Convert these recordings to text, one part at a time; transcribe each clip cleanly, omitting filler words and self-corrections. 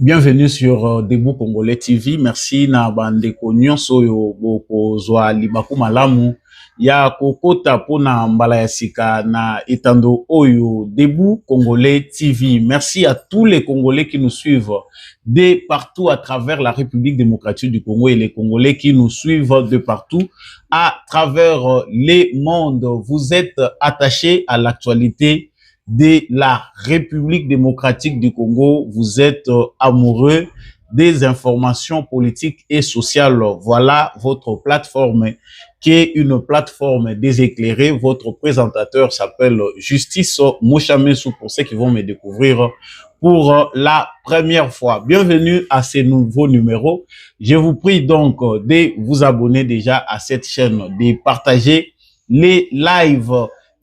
Bienvenue sur Debout Congolais TV. Merci na bandeko nyonso yo bokozwa libaku malamu ya kokota pona mbala ya sika na etando oyo Debout Congolais TV. Merci à tous les Congolais qui nous suivent de partout à travers la République démocratique du Congo et les Congolais qui nous suivent de partout à travers les mondes. Vous êtes attachés à l'actualité de la République démocratique du Congo, vous êtes amoureux des informations politiques et sociales. Voilà votre plateforme qui est une plateforme déséclairée. Votre présentateur s'appelle Justice Mochamessou pour ceux qui vont me découvrir pour la première fois. Bienvenue à ce nouveau numéro. Je vous prie donc de vous abonner déjà à cette chaîne, de partager les lives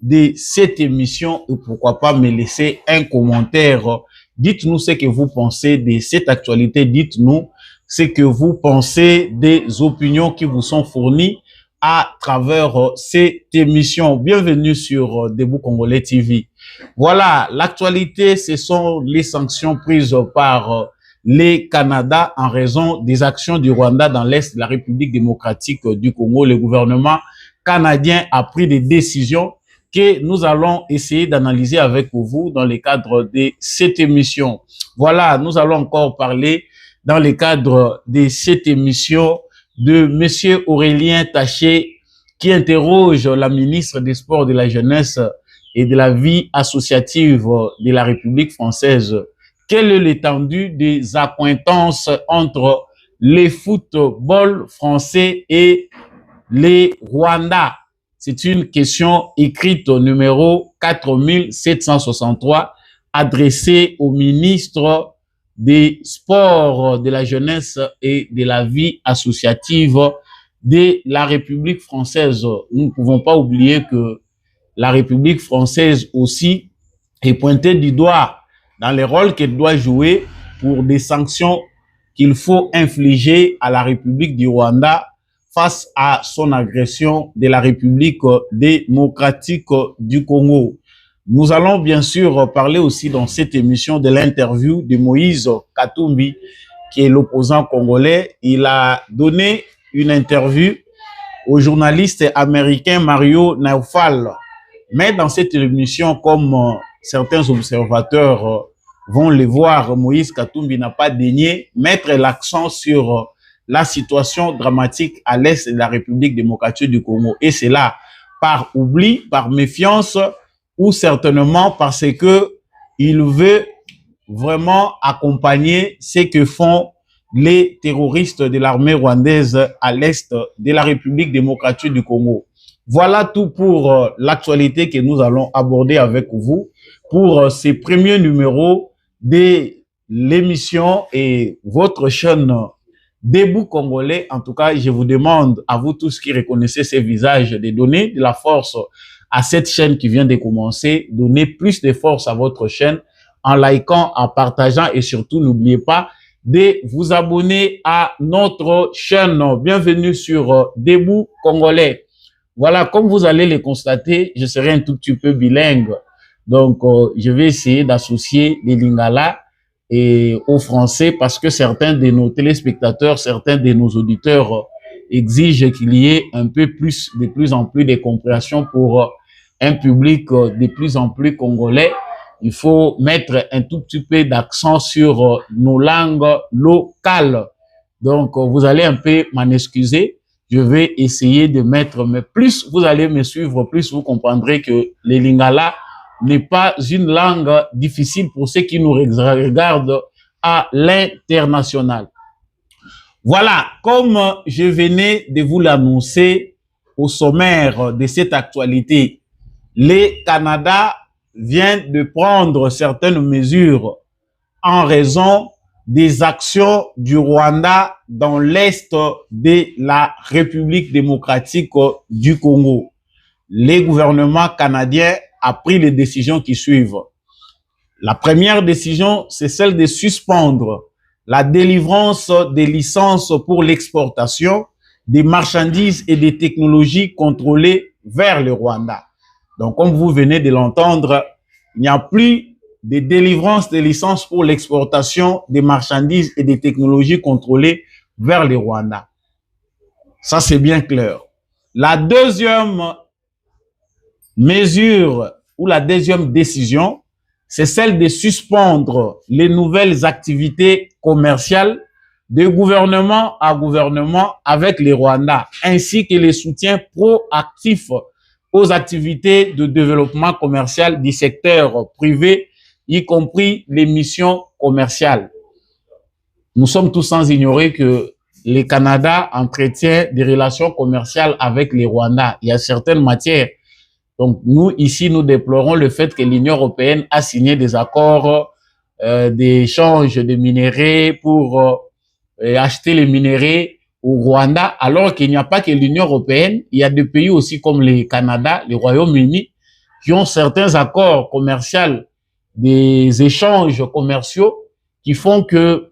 de cette émission et pourquoi pas me laisser un commentaire. Dites-nous ce que vous pensez de cette actualité. Dites-nous ce que vous pensez des opinions qui vous sont fournies à travers cette émission. Bienvenue sur Debout Congolais TV. Voilà, l'actualité, ce sont les sanctions prises par les Canada en raison des actions du Rwanda dans l'Est de la République démocratique du Congo. Le gouvernement canadien a pris des décisions que nous allons essayer d'analyser avec vous dans le cadre de cette émission. Voilà, nous allons encore parler dans le cadre de cette émission de Monsieur Aurélien Taché qui interroge la ministre des Sports, de la Jeunesse et de la vie associative de la République française. Quelle est l'étendue des accointances entre les footballs français et les Rwandais? C'est une question écrite au numéro 4763 adressée au ministre des Sports, de la Jeunesse et de la vie associative de la République française. Nous ne pouvons pas oublier que la République française aussi est pointée du doigt dans les rôles qu'elle doit jouer pour des sanctions qu'il faut infliger à la République du Rwanda face à son agression de la République démocratique du Congo. Nous allons bien sûr parler aussi dans cette émission de l'interview de Moïse Katumbi, qui est l'opposant congolais. Il a donné une interview au journaliste américain Mario Naufal. Mais dans cette émission, comme certains observateurs vont le voir, Moïse Katumbi n'a pas daigné mettre l'accent sur la situation dramatique à l'est de la République démocratique du Congo. Et c'est là, par oubli, par méfiance, ou certainement parce que il veut vraiment accompagner ce que font les terroristes de l'armée rwandaise à l'est de la République démocratique du Congo. Voilà tout pour l'actualité que nous allons aborder avec vous pour ces premiers numéros de l'émission et votre chaîne Debout Congolais. En tout cas, je vous demande à vous tous qui reconnaissez ces visages de donner de la force à cette chaîne qui vient de commencer, donner plus de force à votre chaîne en likant, en partageant et surtout n'oubliez pas de vous abonner à notre chaîne. Bienvenue sur Debout Congolais. Voilà, comme vous allez le constater, je serai un tout petit peu bilingue. Donc, je vais essayer d'associer les Lingala et au français parce que certains de nos téléspectateurs, certains de nos auditeurs exigent qu'il y ait un peu plus, de plus en plus de compréhension pour un public de plus en plus congolais. Il faut mettre un tout petit peu d'accent sur nos langues locales. Donc, vous allez un peu m'en excuser. Je vais essayer de mettre, mais plus vous allez me suivre, plus vous comprendrez que les Lingala n'est pas une langue difficile pour ceux qui nous regardent à l'international. Voilà, comme je venais de vous l'annoncer au sommaire de cette actualité, le Canada vient de prendre certaines mesures en raison des actions du Rwanda dans l'est de la République démocratique du Congo. Les gouvernements canadiens a pris les décisions qui suivent. La première décision, c'est celle de suspendre la délivrance des licences pour l'exportation des marchandises et des technologies contrôlées vers le Rwanda. Donc, comme vous venez de l'entendre, il n'y a plus de délivrance de licences pour l'exportation des marchandises et des technologies contrôlées vers le Rwanda. Ça, c'est bien clair. La deuxième mesure ou la deuxième décision, c'est celle de suspendre les nouvelles activités commerciales de gouvernement à gouvernement avec les Rwandais, ainsi que les soutiens proactifs aux activités de développement commercial du secteur privé, y compris les missions commerciales. Nous sommes tous sans ignorer que le Canada entretient des relations commerciales avec les Rwandais. Il y a certaines matières. Donc, nous, ici, nous déplorons le fait que l'Union européenne a signé des accords d'échange de minerais pour acheter les minerais au Rwanda, alors qu'il n'y a pas que l'Union européenne, il y a des pays aussi comme le Canada, le Royaume-Uni, qui ont certains accords commerciaux, des échanges commerciaux qui font que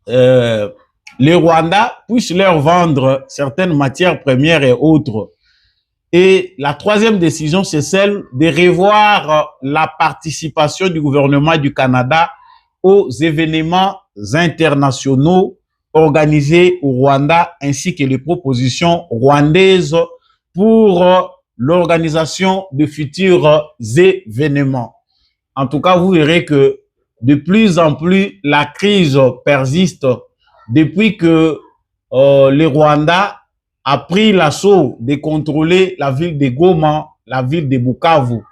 les Rwandais puissent leur vendre certaines matières premières et autres. Et la troisième décision, c'est celle de revoir la participation du gouvernement du Canada aux événements internationaux organisés au Rwanda, ainsi que les propositions rwandaises pour l'organisation de futurs événements. En tout cas, vous verrez que de plus en plus, la crise persiste depuis que le Rwanda a pris l'assaut de contrôler la ville de Goma, la ville de Bukavu.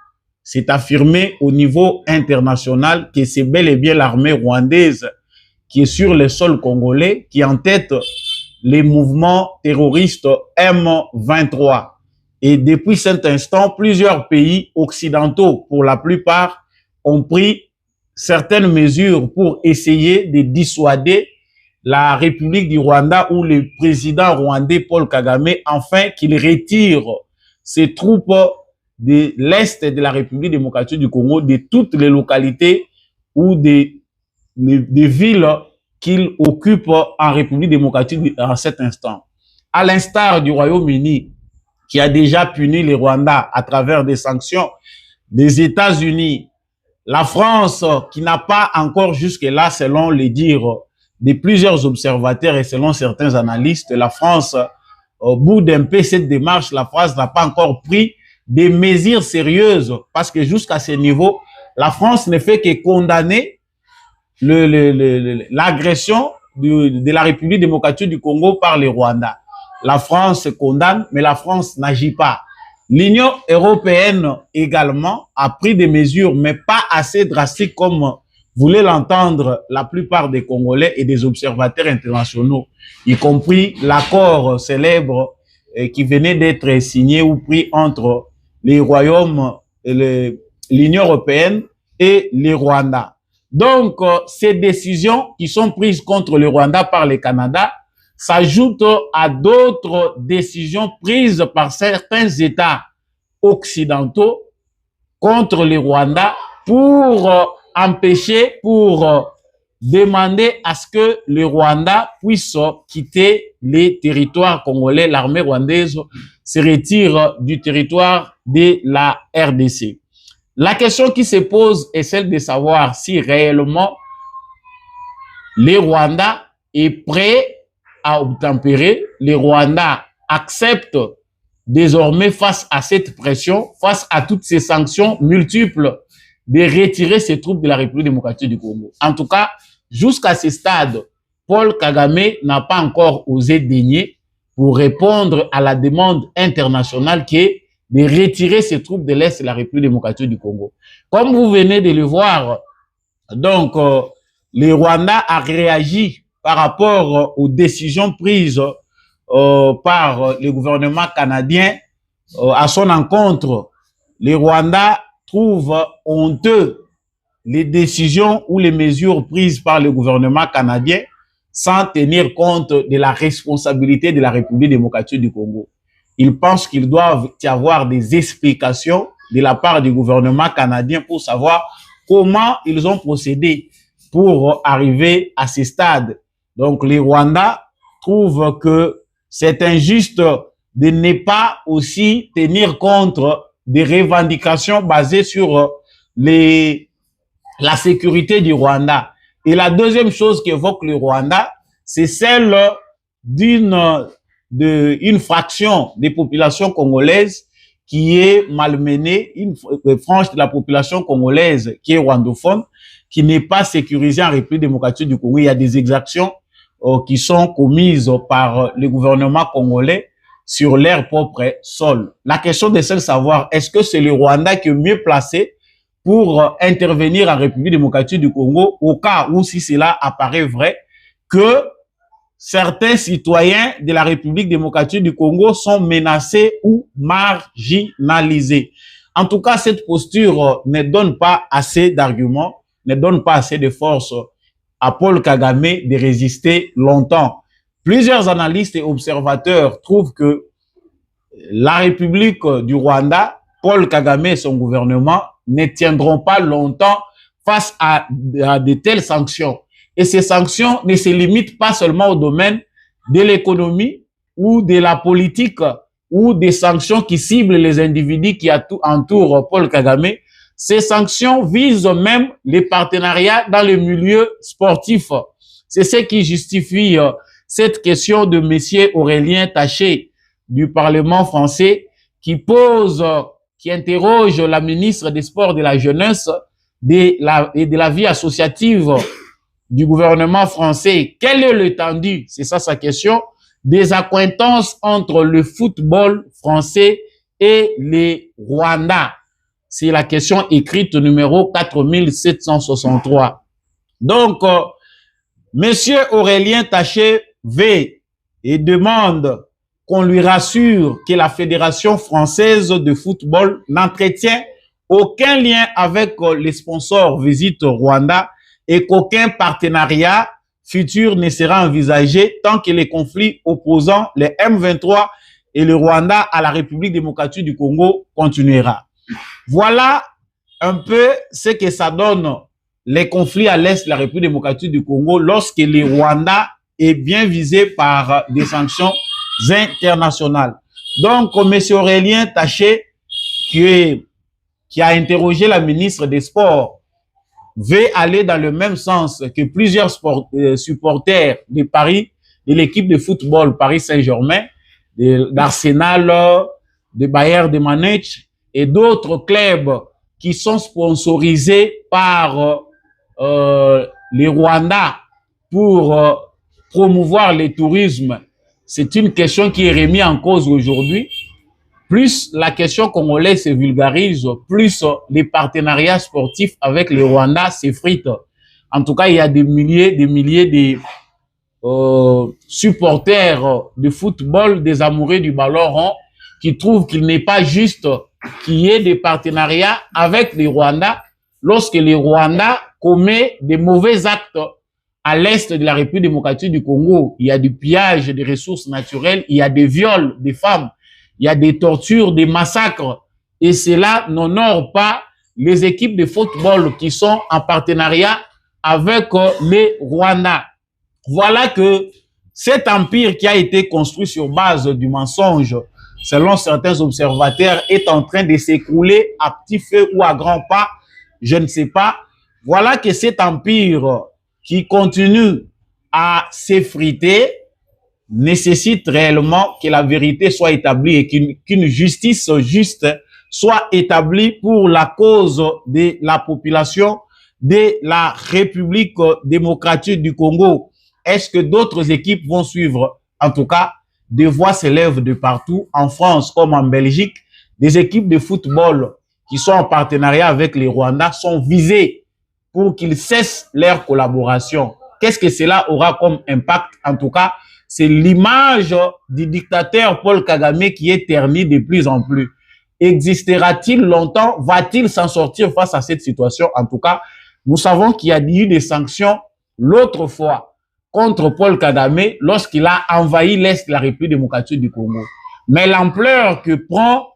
C'est affirmé au niveau international que c'est bel et bien l'armée rwandaise qui est sur le sol congolais, qui entête les mouvements terroristes M23. Et depuis cet instant, plusieurs pays occidentaux, pour la plupart, ont pris certaines mesures pour essayer de dissuader la République du Rwanda ou le président rwandais Paul Kagame, afin qu'il retire ses troupes de l'Est de la République démocratique du Congo, de toutes les localités ou des villes qu'il occupe en République démocratique en cet instant. À l'instar du Royaume-Uni, qui a déjà puni les Rwandais à travers des sanctions, des États-Unis, la France, qui n'a pas encore jusque-là, selon les dires de plusieurs observateurs et selon certains analystes, la France, au bout d'un peu cette démarche, la France n'a pas encore pris des mesures sérieuses, parce que jusqu'à ce niveau, la France ne fait que condamner l'agression de la République démocratique du Congo par les Rwandais. La France condamne, mais la France n'agit pas. L'Union européenne également a pris des mesures, mais pas assez drastiques comme voulaient l'entendre la plupart des Congolais et des observateurs internationaux, y compris l'accord célèbre qui venait d'être signé ou pris entre les royaumes, l'Union européenne et les Rwandais. Donc, ces décisions qui sont prises contre le Rwanda par le Canada s'ajoutent à d'autres décisions prises par certains États occidentaux contre le Rwanda pour empêcher, pour demander à ce que le Rwanda puisse quitter les territoires congolais. L'armée rwandaise se retire du territoire de la RDC. La question qui se pose est celle de savoir si réellement le Rwanda est prêt à obtempérer. Le Rwanda accepte désormais, face à cette pression, face à toutes ces sanctions multiples, de retirer ses troupes de la République démocratique du Congo. En tout cas, jusqu'à ce stade, Paul Kagame n'a pas encore osé daigner pour répondre à la demande internationale qui est de retirer ses troupes de l'Est de la République démocratique du Congo. Comme vous venez de le voir, donc, le Rwanda a réagi par rapport aux décisions prises par le gouvernement canadien à son encontre. Le Rwanda trouve honteux les décisions ou les mesures prises par le gouvernement canadien sans tenir compte de la responsabilité de la République démocratique du Congo. Ils pensent qu'ils doivent y avoir des explications de la part du gouvernement canadien pour savoir comment ils ont procédé pour arriver à ce stade. Donc, les Rwandais trouvent que c'est injuste de ne pas aussi tenir compte des revendications basées sur les la sécurité du Rwanda. Et la deuxième chose qu'évoque le Rwanda, c'est celle d'une fraction des populations congolaises qui est malmenée, une frange de la population congolaise qui est rwandophone, qui n'est pas sécurisée en République démocratique du Congo. Il y a des exactions qui sont commises par le gouvernement congolais sur leur propre sol. La question est de savoir, est-ce que c'est le Rwanda qui est mieux placé pour intervenir en République démocratique du Congo au cas où, si cela apparaît vrai, que certains citoyens de la République démocratique du Congo sont menacés ou marginalisés. En tout cas, cette posture ne donne pas assez d'arguments, ne donne pas assez de force à Paul Kagame de résister longtemps. Plusieurs analystes et observateurs trouvent que la République du Rwanda, Paul Kagame et son gouvernement ne tiendront pas longtemps face à de telles sanctions. Et ces sanctions ne se limitent pas seulement au domaine de l'économie ou de la politique ou des sanctions qui ciblent les individus qui entourent Paul Kagame. Ces sanctions visent même les partenariats dans le milieu sportif. C'est ce qui justifie cette question de M. Aurélien Taché du Parlement français qui interroge la ministre des Sports et de la Jeunesse et de la vie associative du gouvernement français. Quelle est l'étendue, c'est ça sa question, des accointances entre le football français et les Rwandais? C'est la question écrite numéro 4763. Donc, Monsieur Aurélien Taché veut et demande qu'on lui rassure que la Fédération française de football n'entretient aucun lien avec les sponsors Visite Rwanda et qu'aucun partenariat futur ne sera envisagé tant que les conflits opposant les M23 et le Rwanda à la République démocratique du Congo continuera. Voilà un peu ce que ça donne les conflits à l'est de la République démocratique du Congo lorsque le Rwanda est bien visé par des sanctions internationales. Donc, M. Aurélien Taché, qui a interrogé la ministre des Sports, veut aller dans le même sens que plusieurs supporters de Paris, de l'équipe de football Paris Saint-Germain, d'Arsenal, de Bayern de Munich et d'autres clubs qui sont sponsorisés par les Rwandais pour promouvoir le tourisme. C'est une question qui est remise en cause aujourd'hui. Plus la question congolaise se vulgarise, plus les partenariats sportifs avec le Rwanda s'effritent. En tout cas, il y a des milliers de supporters de football, des amoureux du ballon rond, qui trouvent qu'il n'est pas juste qu'il y ait des partenariats avec les Rwandais lorsque les Rwandais commettent des mauvais actes à l'est de la République démocratique du Congo. Il y a du pillage des ressources naturelles, il y a des viols des femmes, il y a des tortures, des massacres. Et cela n'honore pas les équipes de football qui sont en partenariat avec les Rwandais. Voilà que cet empire qui a été construit sur base du mensonge, selon certains observateurs, est en train de s'écrouler à petit feu ou à grands pas, je ne sais pas. Voilà que cet empire qui continue à s'effriter nécessite réellement que la vérité soit établie et qu'une justice juste soit établie pour la cause de la population de la République démocratique du Congo. Est-ce que d'autres équipes vont suivre? En tout cas, des voix s'élèvent de partout, en France comme en Belgique. Des équipes de football qui sont en partenariat avec les Rwandais sont visées pour qu'ils cessent leur collaboration. Qu'est-ce que cela aura comme impact? En tout cas, c'est l'image du dictateur Paul Kagame qui est ternie de plus en plus. Existera-t-il longtemps? Va-t-il s'en sortir face à cette situation? En tout cas, nous savons qu'il y a eu des sanctions l'autre fois contre Paul Kagame lorsqu'il a envahi l'Est de la République démocratique du Congo. Mais l'ampleur que prend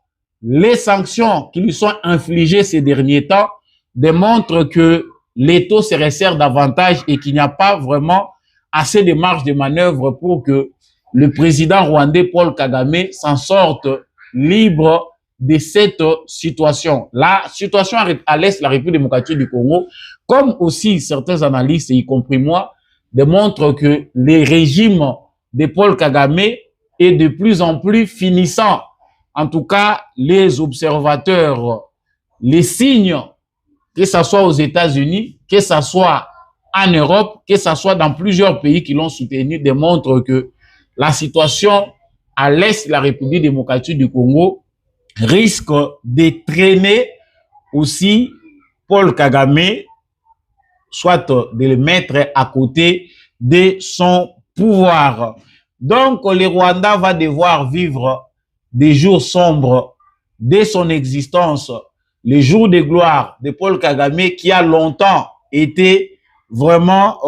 les sanctions qui lui sont infligées ces derniers temps démontre que l'étau se resserre davantage et qu'il n'y a pas vraiment assez de marge de manœuvre pour que le président rwandais Paul Kagame s'en sorte libre de cette situation. La situation à l'Est de la République démocratique du Congo comme aussi certains analystes, y compris moi, démontrent que les régimes de Paul Kagame est de plus en plus finissant. En tout cas, les observateurs, les signes, que ce soit aux États-Unis, que ce soit en Europe, que ce soit dans plusieurs pays qui l'ont soutenu, démontrent que la situation à l'est de la République démocratique du Congo risque de traîner aussi Paul Kagame, soit de le mettre à côté de son pouvoir. Donc, le Rwanda va devoir vivre des jours sombres dès son existence, les jours de gloire de Paul Kagame qui a longtemps été vraiment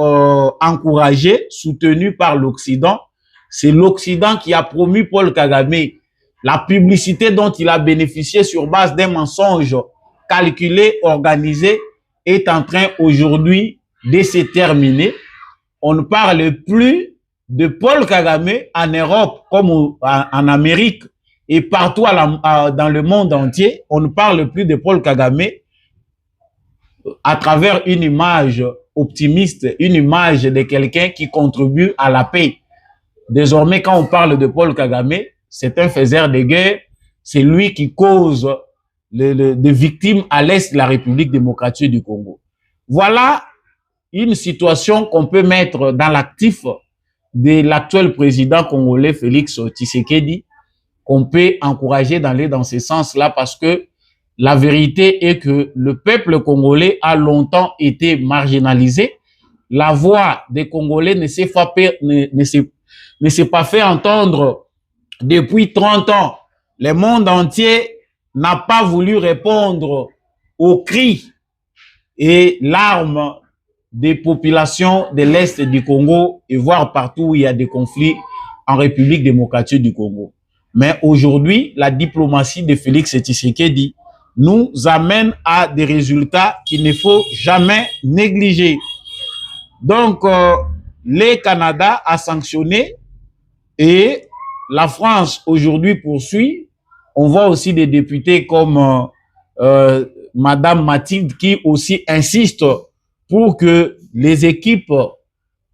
encouragé, soutenu par l'Occident. C'est l'Occident qui a promu Paul Kagame. La publicité dont il a bénéficié sur base d'un mensonge calculé, organisé, est en train aujourd'hui de se terminer. On ne parle plus de Paul Kagame en Europe comme en Amérique et partout dans le monde entier. On ne parle plus de Paul Kagame à travers une image optimiste, une image de quelqu'un qui contribue à la paix. Désormais, quand on parle de Paul Kagame, c'est un faiseur de guerre, c'est lui qui cause des victimes à l'est de la République démocratique du Congo. Voilà une situation qu'on peut mettre dans l'actif de l'actuel président congolais Félix Tshisekedi, qu'on peut encourager d'aller dans ce sens-là parce que la vérité est que le peuple congolais a longtemps été marginalisé. La voix des Congolais ne s'est pas fait entendre depuis 30 ans. Le monde entier n'a pas voulu répondre aux cris et larmes des populations de l'Est du Congo et voir partout où il y a des conflits en République démocratique du Congo. Mais aujourd'hui, la diplomatie de Félix Tshisekedi nous amène à des résultats qu'il ne faut jamais négliger. Donc, le Canada a sanctionné et la France aujourd'hui poursuit. On voit aussi des députés comme Madame Mathilde qui aussi insiste pour que les équipes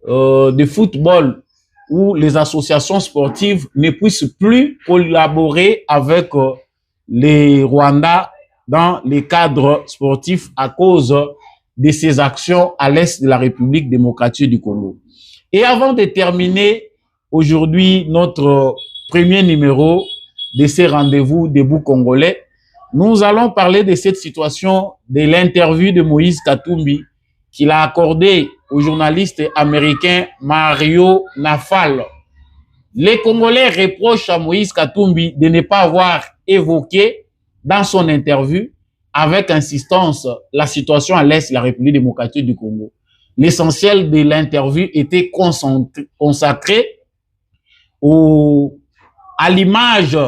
de football ou les associations sportives ne puissent plus collaborer avec les Rwandais dans les cadres sportifs à cause de ces actions à l'est de la République démocratique du Congo. Et avant de terminer aujourd'hui notre premier numéro de ces rendez-vous debout congolais, nous allons parler de cette situation de l'interview de Moïse Katumbi qu'il a accordé au journaliste américain Mario Nafal. Les Congolais reprochent à Moïse Katumbi de ne pas avoir évoqué dans son interview avec insistance la situation à l'est de la République démocratique du Congo. L'essentiel de l'interview était consacré à l'image,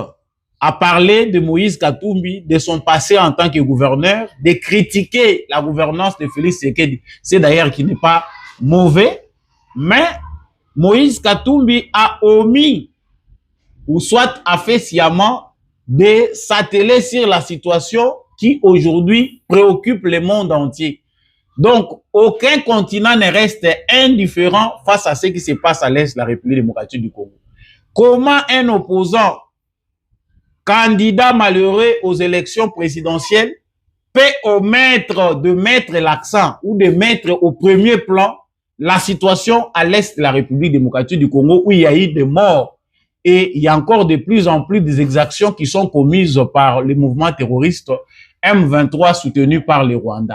à parler de Moïse Katumbi, de son passé en tant que gouverneur, de critiquer la gouvernance de Félix Tshisekedi. C'est d'ailleurs qui n'est pas mauvais, mais Moïse Katumbi a omis, ou soit a fait sciemment, de s'atteler sur la situation qui aujourd'hui préoccupe le monde entier. Donc, aucun continent ne reste indifférent face à ce qui se passe à l'est de la République démocratique du Congo. Comment un opposant, candidat malheureux aux élections présidentielles, peut omettre de mettre l'accent ou de mettre au premier plan la situation à l'est de la République démocratique du Congo où il y a eu des morts et il y a encore de plus en plus des exactions qui sont commises par les mouvements terroristes M23 soutenus par les Rwandais.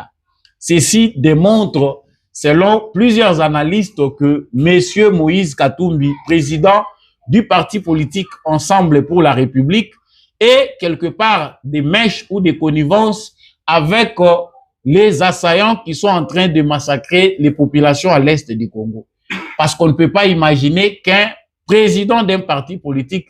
Ceci démontre, selon plusieurs analystes, que M. Moïse Katumbi, président du parti politique Ensemble pour la République, est quelque part des mèches ou des connivences avec les assaillants qui sont en train de massacrer les populations à l'est du Congo. Parce qu'on ne peut pas imaginer qu'un président d'un parti politique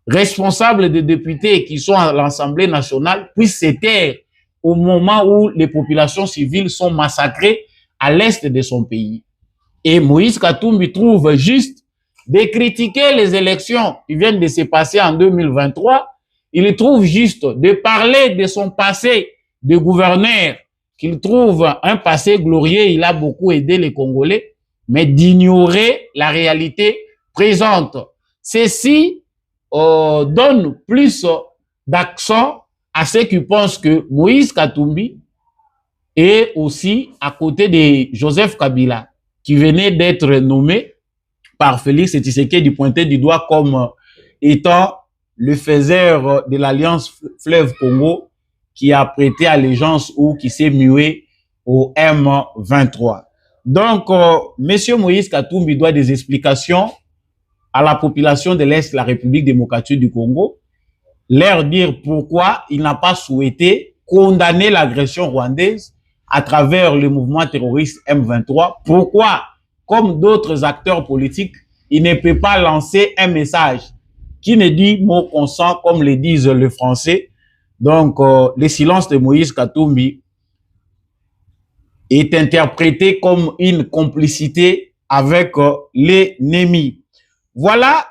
responsable des députés qui sont à l'Assemblée nationale puisse se taire au moment où les populations civiles sont massacrées à l'est de son pays. Et Moïse Katumbi trouve juste de critiquer les élections qui viennent de se passer en 2023. Il trouve juste de parler de son passé de gouverneur qu'il trouve un passé glorieux, il a beaucoup aidé les Congolais, mais d'ignorer la réalité présente. Ceci donne plus d'accent à ceux qui pensent que Moïse Katumbi est aussi à côté de Joseph Kabila, qui venait d'être nommé par Félix Tshisekedi, pointé du doigt comme étant le faiseur de l'Alliance Fleuve Congo, qui a prêté allégeance ou qui s'est mué au M23. Donc, M. Moïse Katumbi doit des explications à la population de l'Est de la République démocratique du Congo, leur dire pourquoi il n'a pas souhaité condamner l'agression rwandaise à travers le mouvement terroriste M23. Pourquoi, comme d'autres acteurs politiques, il ne peut pas lancer un message qui ne dit mot consent comme le disent les Français. Donc, le silence de Moïse Katumbi est interprété comme une complicité avec l'ennemi. Voilà,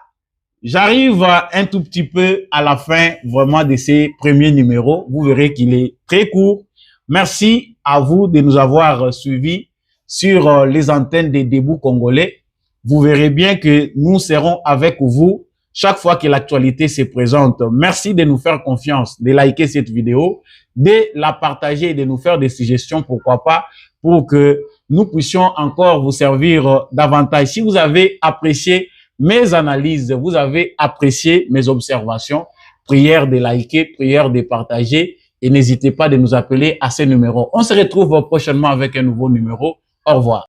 j'arrive un tout petit peu à la fin vraiment de ces premiers numéros. Vous verrez qu'il est très court. Merci à vous de nous avoir suivis sur les antennes des Debout Congolais. Vous verrez bien que nous serons avec vous chaque fois que l'actualité se présente. Merci de nous faire confiance, de liker cette vidéo, de la partager et de nous faire des suggestions, pourquoi pas, pour que nous puissions encore vous servir davantage. Si vous avez apprécié mes analyses, vous avez apprécié mes observations, prière de liker, prière de partager et n'hésitez pas de nous appeler à ces numéros. On se retrouve prochainement avec un nouveau numéro. Au revoir.